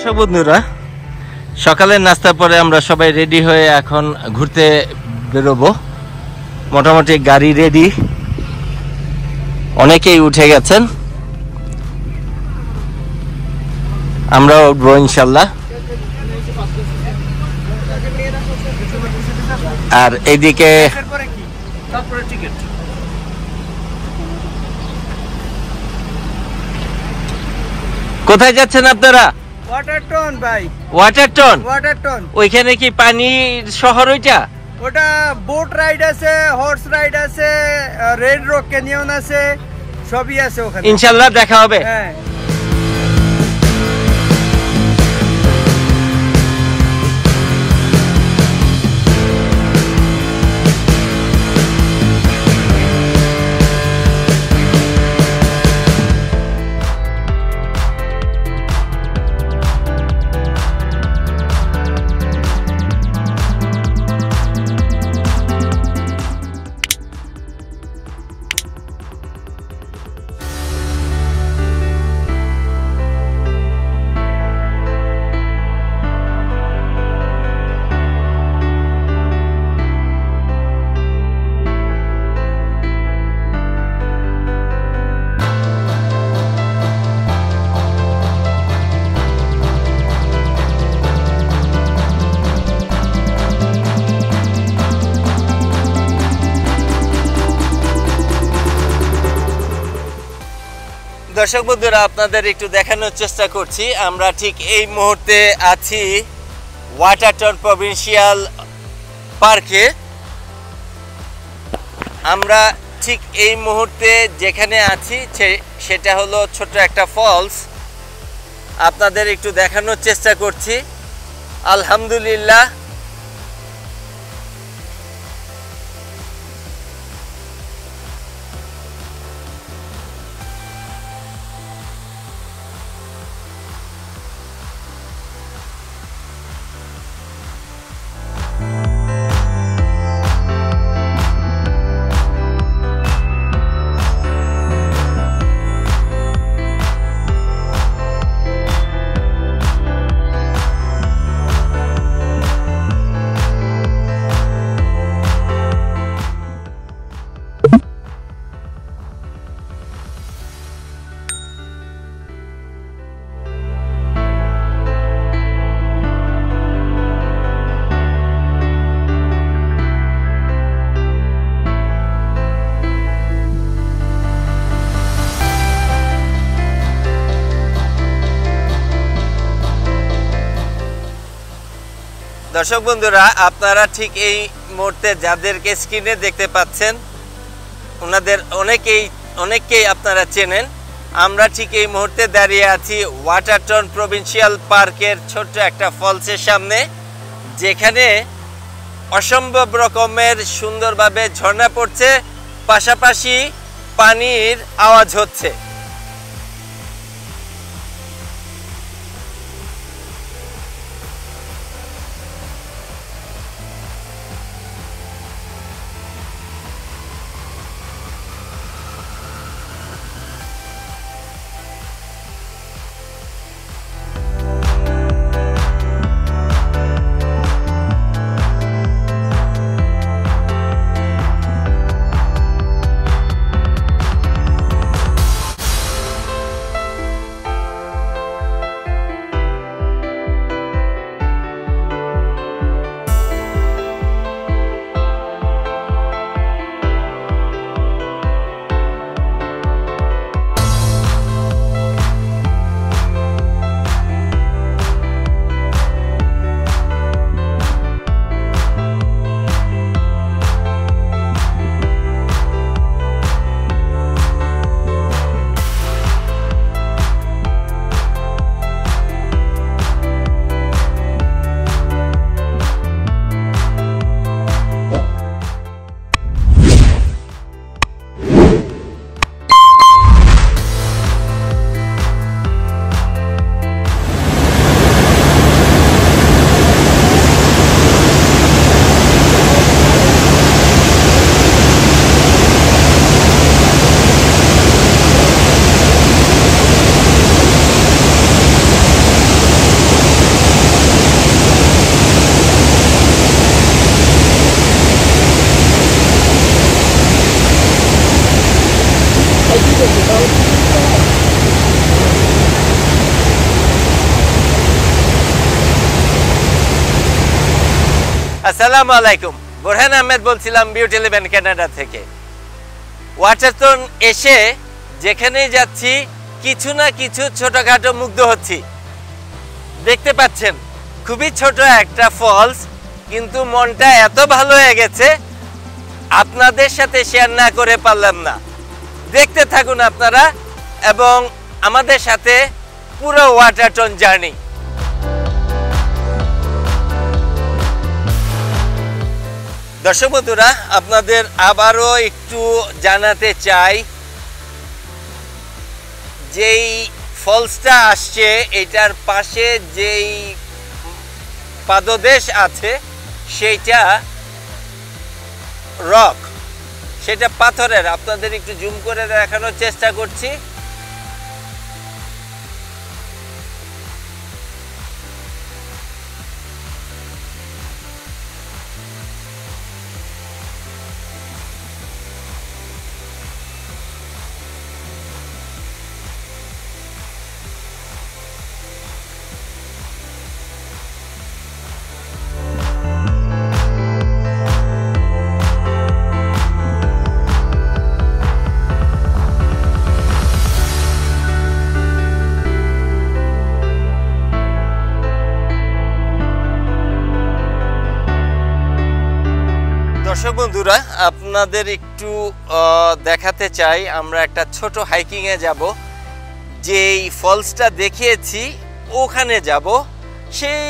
দর্শক বন্ধুরা, সকালের নাস্তার পরে আমরা সবাই রেডি হয়ে এখন ঘুরতে বেরোবো। মোটামুটি গাড়ি রেডি, অনেকেই উঠে গেছেন, আমরাও উঠবো ইনশাল্লাহ। আর এইদিকে কোথায় যাচ্ছেন আপনারা? ওয়াটারটন ভাই। ওয়াটারটন? ওয়াটারটন। ওইখানে কি পানির শহর ওইটা? ওটা বোট রাইড আছে, হর্স রাইড আছে, রেড রক ক্যানিয়ন আছে, সবই আছে ওখানে। ইনশাআল্লাহ দেখা হবে। হ্যাঁ। দর্শক বন্ধুরা, আপনাদের একটু দেখানোর চেষ্টা করছি, আমরা ঠিক এই মুহূর্তে আছি ওয়াটারটন প্রভিন্সিয়াল পার্কে। আমরা ঠিক এই মুহূর্তে যেখানে আছি সেটা হলো ছোট্ট একটা ফলস, আপনাদের একটু দেখানোর চেষ্টা করছি। আলহামদুলিল্লাহ, দর্শক বন্ধুরা, আপনারা ঠিক এই মুহূর্তে যাদেরকে স্ক্রিনে দেখতে পাচ্ছেন ওনাদের অনেকেই আপনারা চেনেন। আমরা ঠিক এই মুহূর্তে দাঁড়িয়ে আছি ওয়াটারটন প্রভিন্সিয়াল পার্কের ছোট্ট একটা ফলসের সামনে, যেখানে অসম্ভব রকমের সুন্দরভাবে ঝর্ণা পড়ছে, পাশাপাশি পানির আওয়াজ হচ্ছে। আসসালামু আলাইকুম, বোরহান আহমেদ বলছিলাম বিউটি ইলেভেন কানাডা থেকে। ওয়াটারটন এসে যেখানেই যাচ্ছি কিছু না কিছু ছোটখাটো মুগ্ধ হচ্ছি। দেখতে পাচ্ছেন খুবই ছোট একটা ফলস, কিন্তু মনটা এত ভালো হয়ে গেছে আপনাদের সাথে শেয়ার না করে পারলাম না। দেখতে থাকুন আপনারা এবং আমাদের সাথে পুরো ওয়াটারটন জার্নি। দর্শক বন্ধুরা, আপনাদের আবারও একটু জানাতে চাই, যেই ফলসটা আসছে এটার পাশে যেই পাদদেশ আছে সেইটা রক, সেটা পাথরের। আপনাদের একটু জুম করে দেখানোর চেষ্টা করছি। দর্শক বন্ধুরা, আপনাদের একটু দেখাতে চাই, আমরা একটা ছোট হাইকিংয়ে যাব। যেই ফলসটা দেখিয়েছি ওখানে যাব। সেই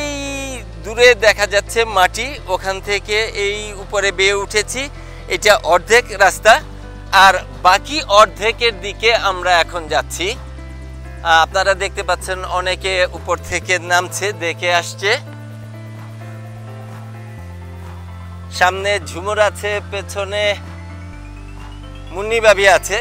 দূরে দেখা যাচ্ছে মাটি, ওখান থেকে এই উপরে বেয়ে উঠেছি। এটা অর্ধেক রাস্তা, আর বাকি অর্ধেকের দিকে আমরা এখন যাচ্ছি। আপনারা দেখতে পাচ্ছেন অনেকে উপর থেকে নামছে, দেখে আসছে। সামনে ঝুমুর আছে, পেছনে মুন্নি ভাবি আছে।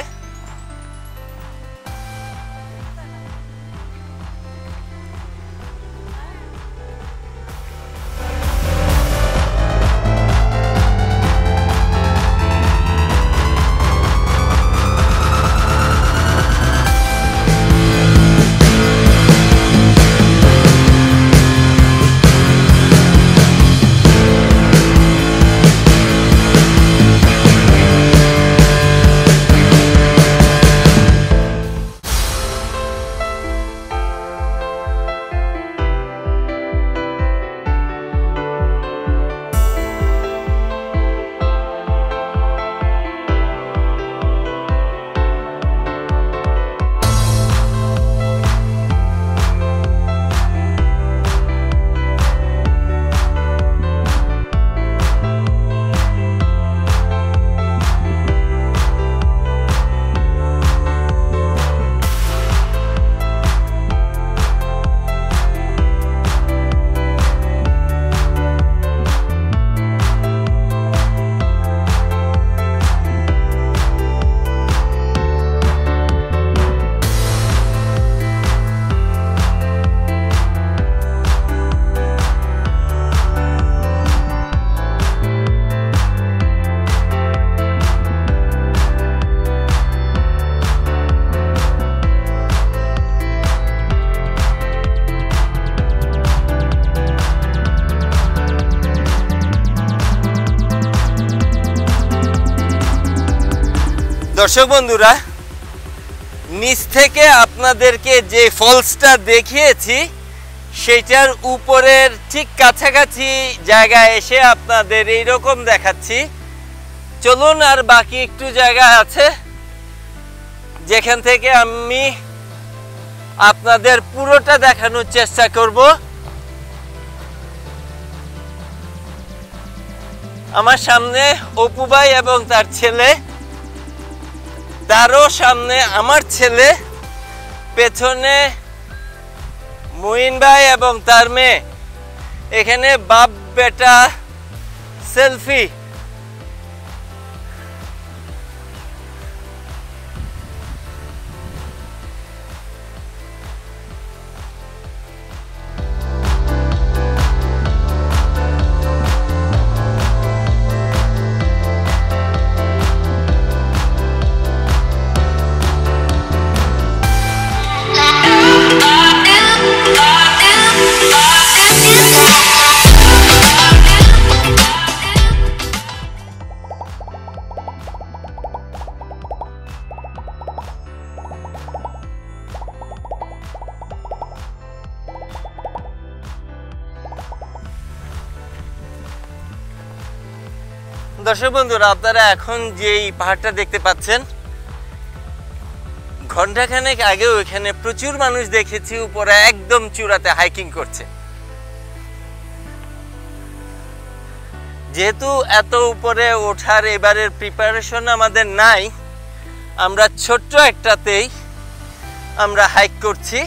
দর্শক বন্ধুরা, নিচ থেকে আপনাদেরকে যে ফলসটা দেখিয়েছি সেটার উপরের ঠিক কাছাকাছি জায়গায় এসে আপনাদের এইরকম দেখাচ্ছি। চলুন, আর বাকি একটু জায়গা আছে যেখান থেকে আমি আপনাদের পুরোটা দেখানোর চেষ্টা করব। আমার সামনে অপু ভাই এবং তার ছেলে, তারও সামনে আমার ছেলে, পেছনে মুইন ভাই এবং তার মেয়ে। এখানে বাপ বেটা সেলফি। দর্শক বন্ধুরা, আপনারা এখন যেই পাহাড়টা দেখতে পাচ্ছেন, ঘন্টাখানেক আগেও এখানে প্রচুর মানুষ দেখেছি উপরে একদম চূড়াতে হাইকিং করছে। যেহেতু এত উপরে ওঠার এবারের প্রিপারেশন আমাদের নাই, আমরা ছোট্ট একটাতেই আমরা হাইক করছি।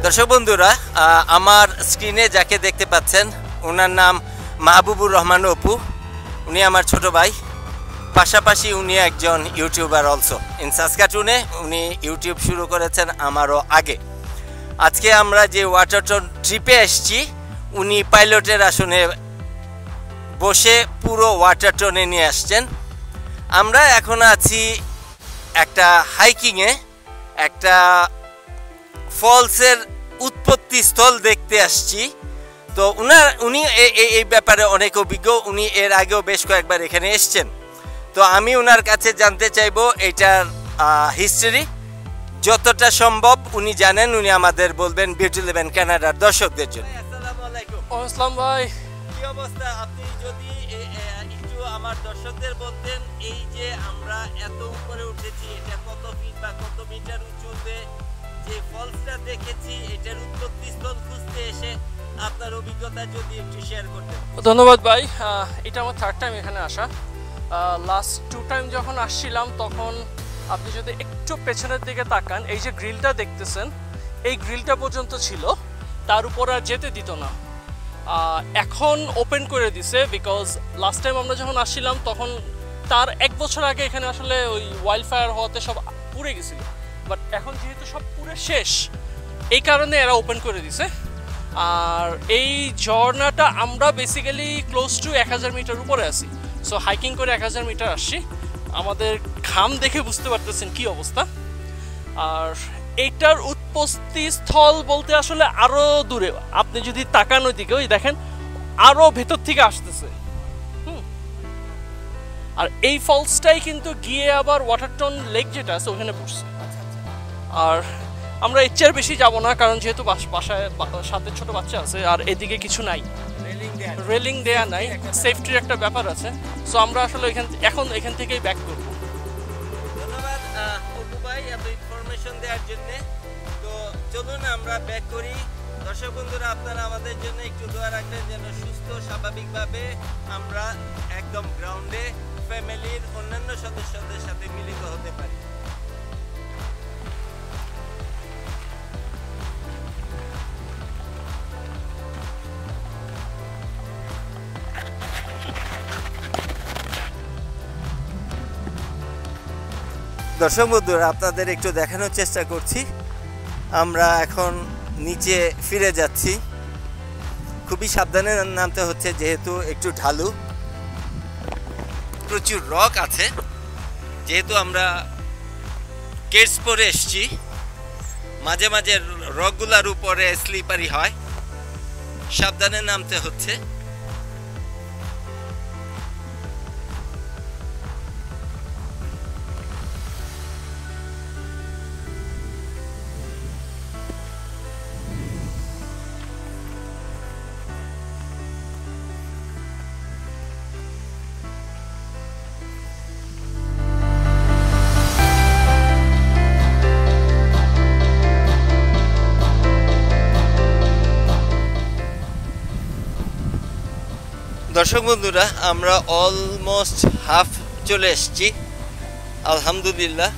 দর্শক বন্ধুরা, আমার স্ক্রিনে যাকে দেখতে পাচ্ছেন ওনার নাম মাহবুবুর রহমান অপু। উনি আমার ছোট ভাই, পাশাপাশি উনি একজন ইউটিউবার অলসো ইন সাসকাটুনে। উনি ইউটিউব শুরু করেছেন আমারও আগে। আজকে আমরা যে ওয়াটারটন ট্রিপে এসেছি, উনি পাইলটের আসনে বসে পুরো ওয়াটারটনে নিয়ে আসছেন। আমরা এখন আছি একটা হাইকিংয়ে, একটা ফলসের উৎপত্তি স্থল দেখতে আসছি। তো উনি এই ব্যাপারে অনেক অভিজ্ঞ, উনি এর আগেও বেশ কয়েকবার এখানে এসছেন। তো আমি ওনার কাছে জানতে চাইবো এটার হিস্টরি যতটা সম্ভব উনি জানেন, উনি আমাদের বলবেন বিউটি লেভেন কানাডার দর্শকদের জন্য। আসসালামু আলাইকুম। আসসালাম ভাই, কি অবস্থা? আপনি যদি একটু আমার দর্শকদের বলতেন, এই যে আমরা এত উপরে উঠেছি, এটা কত ফিট বা কত মিটার উঁচুতে যে ফলসটা দেখেছি, এটার উৎপত্তি স্থল খুঁজতে এসে আপনার অভিজ্ঞতা যদি একটু শেয়ার করতেন। ধন্যবাদ ভাই। এটা আমার থার্ড টাইম এখানে আসা। লাস্ট 2 টাইম যখন আসছিলাম তখন আপনি যদি একটু পেছনের দিকে তাকান, এই যে গ্রিলটা দেখতেছেন, এই গ্রিলটা পর্যন্ত ছিল, তার উপর আর যেতে দিত না। এখন ওপেন করে দিছে, বিকজ লাস্ট টাইম আমরা যখন আসছিলাম তখন তার 1 বছর আগে এখানে আসলে ওই ওয়াইল্ড ফায়ার হওয়াতে সব পুড়ে গেছিল। বাট এখন যেহেতু সব পুরো শেষ, এই কারণে এরা ওপেন করে দিছে। আর এই ঝর্ণাটা আমরা বেসিক্যালি ক্লোজ টু 1000 মিটার উপরে আছি। সো হাইকিং করে 1000 মিটার আসছি। আমাদের ঘাম দেখে বুঝতে পারতেছেন কি অবস্থা। আর এইটার উৎপত্তি স্থল বলতে আসলে আরও দূরে, আপনি যদি তাকান ওইদিকে, ওই দেখেন আরও ভেতর থেকে আসতেছে। আর এই ফলসটাই কিন্তু গিয়ে আবার ওয়াটারটন লেক যেটা আছে ওখানে পড়ছে। আর আমরা এর চেয়ে বেশি যাব না, কারণ যেহেতু বাসায় সাথে ছোট বাচ্চা আছে আর এদিকে কিছু নাই, রেলিং দেয়া নাই, সেফটির একটা ব্যাপার আছে। সো আমরা আসলে এখন এখান থেকেই ব্যাক করব। ধন্যবাদ অপু ভাই এত ইনফরমেশন দেওয়ার জন্য। তো চলুন আমরা ব্যাক করি। দর্শক বন্ধুরা, আপনারা আমাদের জন্য একটু দোয়া রাখবেন যেন সুস্থ স্বাভাবিকভাবে আমরা একদম গ্রাউন্ডে ফ্যামিলির অন্যান্য সদস্যদের সাথে মিলিত হতে পারি। দর্শক বন্ধুরা, আপনাদের একটু দেখানোর চেষ্টা করছি, আমরা এখন নিচে ফিরে যাচ্ছি। খুবই সাবধানে নামতে হচ্ছে যেহেতু একটু ঢালু, প্রচুর রক আছে। যেহেতু আমরা কেটস পরে এসছি, মাঝে মাঝে রকগুলার উপরে স্লিপারি হয়, সাবধানে নামতে হচ্ছে। দর্শক বন্ধুরা, আমরা অলমোস্ট হাফ চলে এসেছি আলহামদুলিল্লাহ।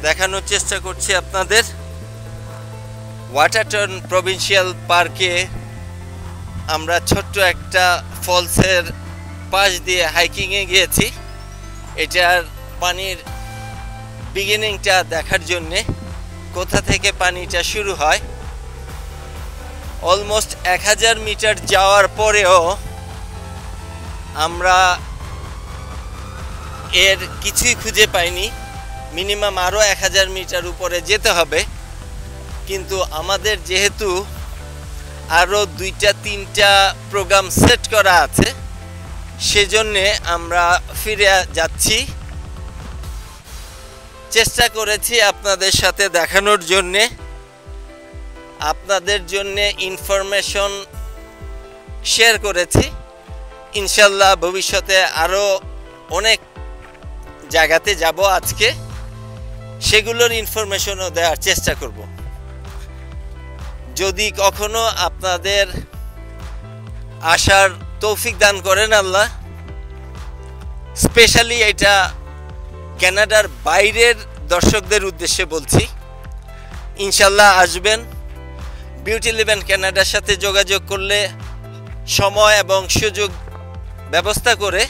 দেখানোর চেষ্টা করছি আপনাদের ওয়াটারটন প্রভিন্সিয়াল পার্কে আমরা ছোট্ট একটা ফলসের পাশ দিয়ে হাইকিংয়ে গিয়েছি। এটার পানির বিগিনিংটা দেখার জন্যে, কোথা থেকে পানিটা শুরু হয়। অলমোস্ট 1000 মিটার যাওয়ার পরেও আমরা এর কিছুই খুঁজে পাইনি। মিনিমাম আরও 1000 মিটার উপরে যেতে হবে, কিন্তু আমাদের যেহেতু আরও 2-3টা প্রোগ্রাম সেট করা আছে, সেজন্যে আমরা ফিরে যাচ্ছি। চেষ্টা করেছি আপনাদের সাথে দেখানোর জন্যে, আপনাদের জন্যে ইনফরমেশন শেয়ার করেছি। ইনশাল্লাহ ভবিষ্যতে আরও অনেক জায়গাতে যাব আজকে, সেগুলোর ইনফরমেশনও দেওয়ার চেষ্টা করব। যদি কখনো আপনাদের আসার তৌফিক দান করেন আল্লাহ, স্পেশালি এটা কানাডার বাইরের দর্শকদের উদ্দেশ্যে বলছি, ইনশাল্লাহ আসবেন। বিউটি লিভ ইন কানাডার সাথে যোগাযোগ করলে সময় এবং সুযোগ ব্যবস্থা করে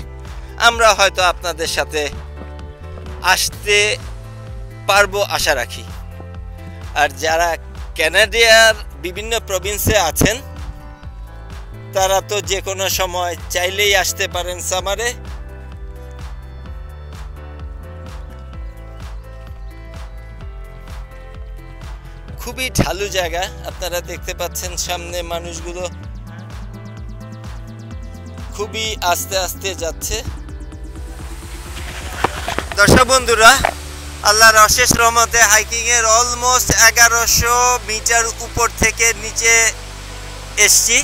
আমরা হয়তো আপনাদের সাথে আসতে পারবো আশা রাখি। আর যারা কানাডিয়ার বিভিন্ন প্রভিন্সে আছেন, তারা তো যে কোনো সময় চাইলেই আসতে পারেন সামারে। খুবই ঢালু জায়গা, আপনারা দেখতে পাচ্ছেন সামনে মানুষগুলো খুবই আস্তে আস্তে যাচ্ছে। দর্শক বন্ধুরা, আল্লাহর অশেষ রহমতে হাইকিং এর অলমোস্ট 1100 মিটার উপর থেকে নিচে এসছি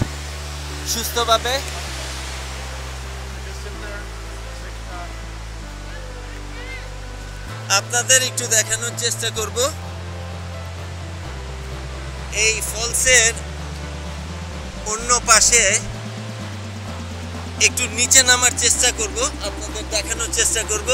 সুস্থভাবে। আপনাদের একটু দেখানোর চেষ্টা করব। এই ফলসের অন্য পাশে একটু নিচে নামার চেষ্টা করব, আপনাদের দেখানোর চেষ্টা করব।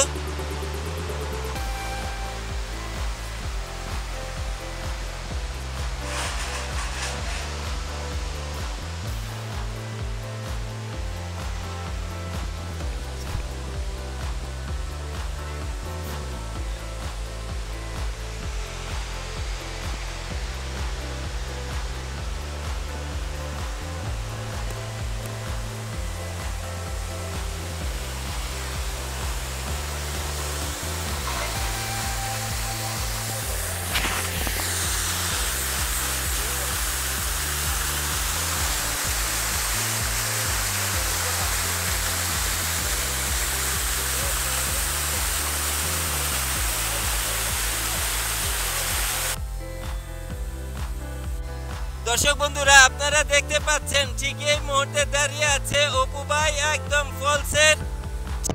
দর্শক বন্ধুরা, আপনারা দেখতে পাচ্ছেন ঠিক এই মুহূর্তে দাঁড়িয়ে আছে অপু ভাই একদম ফলসের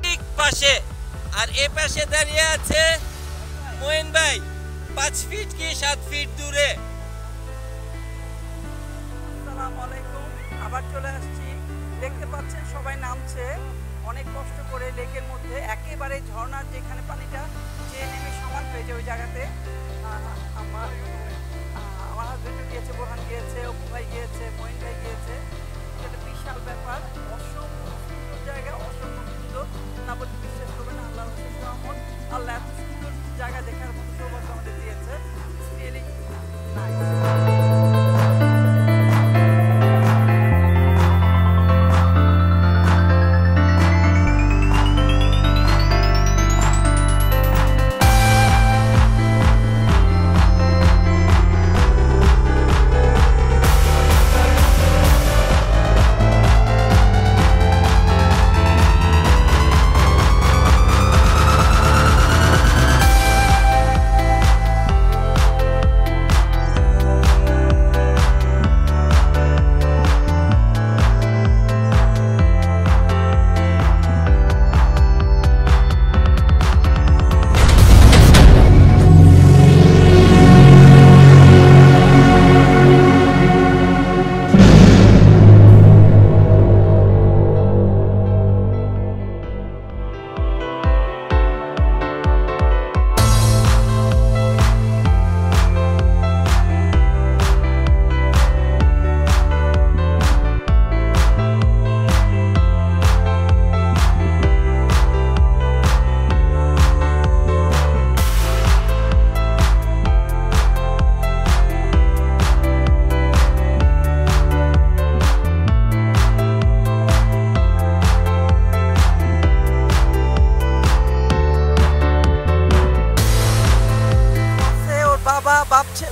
ঠিক পাশে, আর এ পাশে দাঁড়িয়ে আছে মোয়েন ভাই 5 ফিট কি 7 ফিট দূরে। আসসালামু আলাইকুম, আবার চলে আসছি। দেখতে পাচ্ছেন সবাই নামছে অনেক কষ্ট করে লেকের মধ্যে, একেবারে ঝর্ণার যেখানে পানিটা যে নেমে সমান হয়ে যায় ওই জায়গাতে। আমার হাজবেন্ডও গিয়েছে, বোরহান গিয়েছে, অপু ভাই গিয়েছে, মঈন ভাই গিয়েছে। এটা বিশাল ব্যাপার, অসম্ভব সুন্দর জায়গা, অসম্ভব সুন্দর, না বলতে বিশ্বাস করবেন না। আল্লাহ রহমত, আল্লাহ এত সুন্দর জায়গা দেখার মতো সৌভাগ্য আমাদের দিয়েছে। Really nice.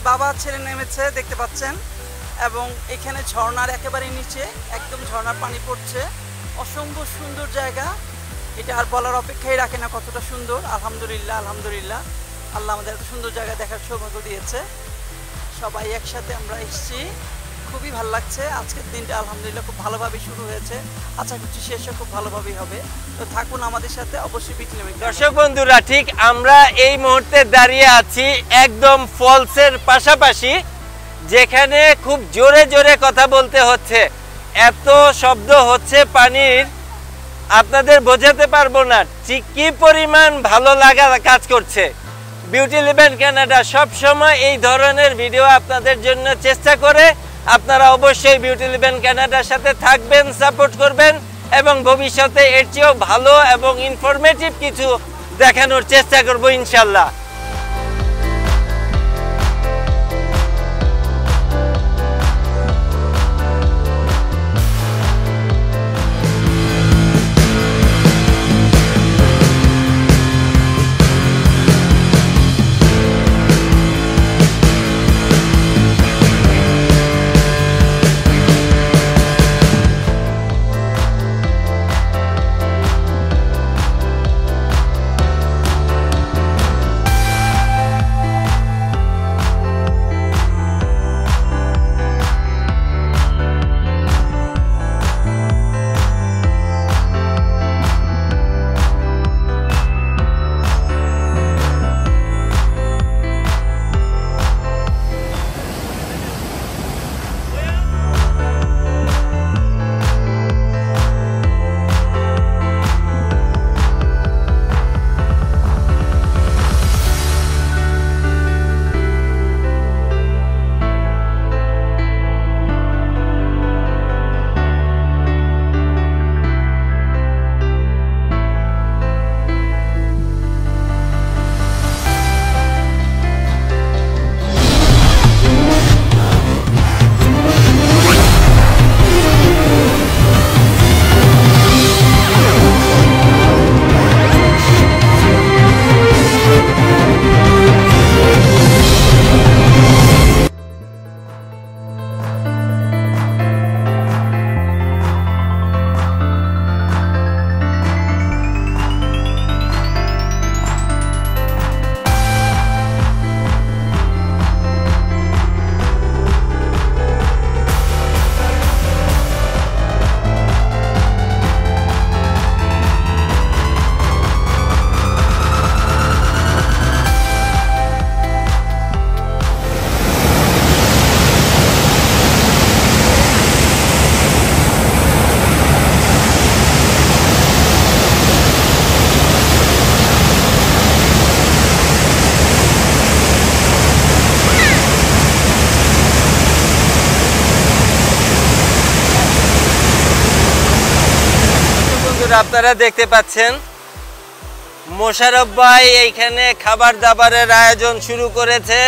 বাবা ছেলে নেমেছে দেখতে পাচ্ছেন, এবং এখানে ঝর্ণার একেবারে নিচে একদম ঝর্ণার পানি পড়ছে। অসম্ভব সুন্দর জায়গা, এটা আর বলার অপেক্ষাই রাখে না কতটা সুন্দর। আলহামদুলিল্লাহ, আলহামদুলিল্লাহ, আল্লাহ আমাদের এত সুন্দর জায়গা দেখার সৌভাগ্য দিয়েছে। সবাই একসাথে আমরা এসেছি, খুবই ভালো লাগছে। আজকের দিনটা আলহামদুলিল্লাহ খুব ভালোভাবে শুরু হয়েছে, আশা করছি শেষও খুব ভালোভাবেই হবে। তো থাকুন আমাদের সাথে অবশ্যই। দর্শক বন্ধুরা, ঠিক আমরা এই মুহূর্তে দাঁড়িয়ে আছি একদম ফলসের পাশাপাশি, যেখানে খুব জোরে জোরে কথা বলতে হচ্ছে, এত শব্দ হচ্ছে পানির, আপনাদের বোঝাতে পারবো না ঠিক কি পরিমাণ ভালো লাগা কাজ করছে। বিউটি লিভ ইন কানাডা সব সময় এই ধরনের ভিডিও আপনাদের জন্য চেষ্টা করে। আপনারা অবশ্যই বিউটি লিভ ইন কানাডার সাথে থাকবেন, সাপোর্ট করবেন, এবং ভবিষ্যতে এর চেয়েও ভালো এবং ইনফরমেটিভ কিছু দেখানোর চেষ্টা করব ইনশাল্লাহ। আপনারা দেখতে পাচ্ছেন মোশারফ ভাই এইখানে খাবার দাবারের আয়োজন শুরু করেছে।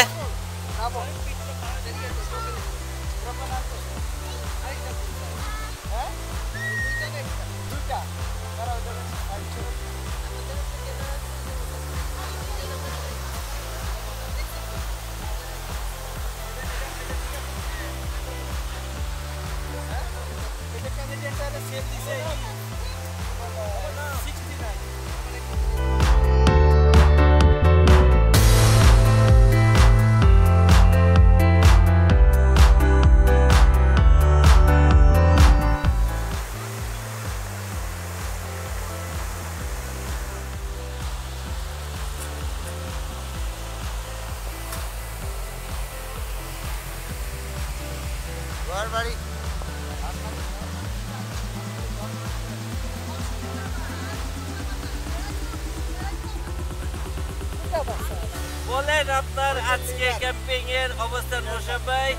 বলেন আপনার আজকে ক্যাম্পিং এর অবস্থান মোশারফ ভাই।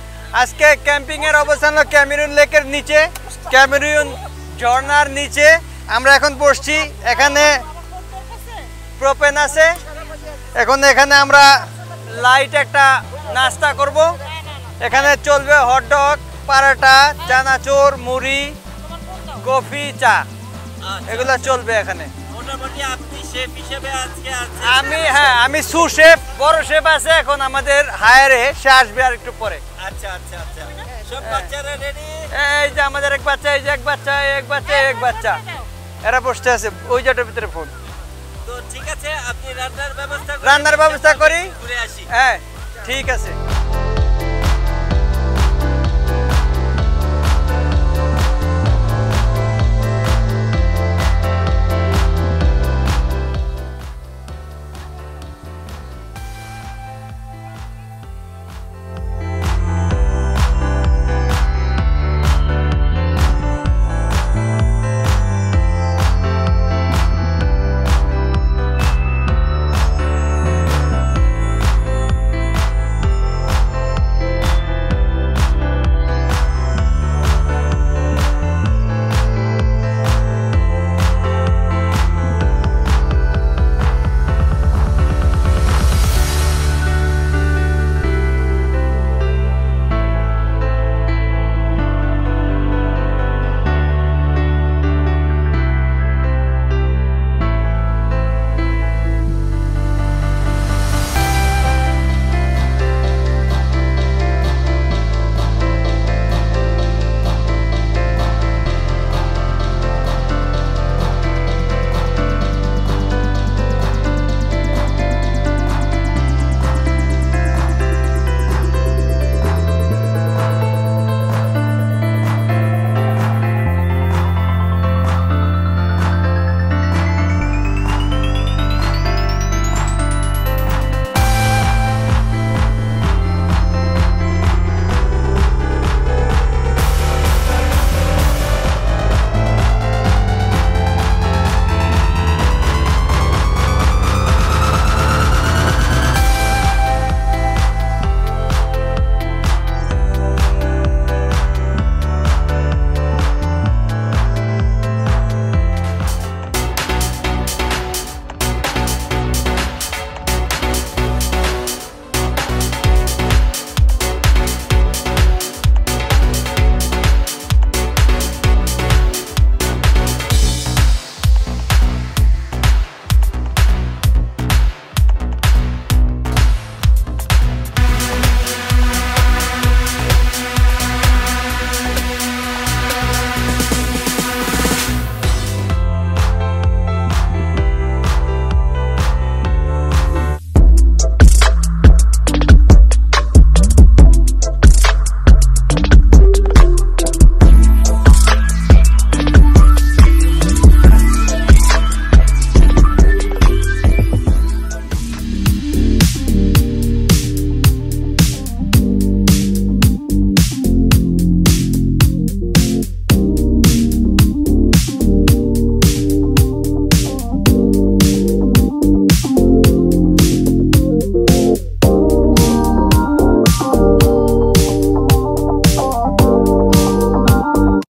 আজকে ক্যাম্পিং এর অবস্থান হলো ক্যামেরুন লেকের নিচে, ক্যামেরুন ঝর্ণার নিচে আমরা এখন বসছি। এখানে প্রোপেন আছে, এখন এখানে আমরা লাইট একটা নাস্তা করব। এখানে চলবে হটডগ, পারাটা, চানাচুর, মুড়ি, কফি, চা, এগুলো চলবে এখানে। মোটামুটি আপনি শেফ হিসেবে আজকে আছেন? আমি সু শেফ, বড় শেফ আছে এখন আমাদের হায়ারে, সে আসবে আর একটু পরে। আচ্ছা আচ্ছা আচ্ছা, সব বাচ্চারা রেডি? এই যে আমাদের এক বাচ্চা, এই যে এক বাচ্চা, এক বাচ্চা, এক বাচ্চা, এরা বসতে আছে ওই জায়গাটার ভিতরে। ফোন তো ঠিক আছে, আপনি রান্নার ব্যবস্থা রান্নার ব্যবস্থা করি। ঘুরে আসি। হ্যাঁ ঠিক আছে।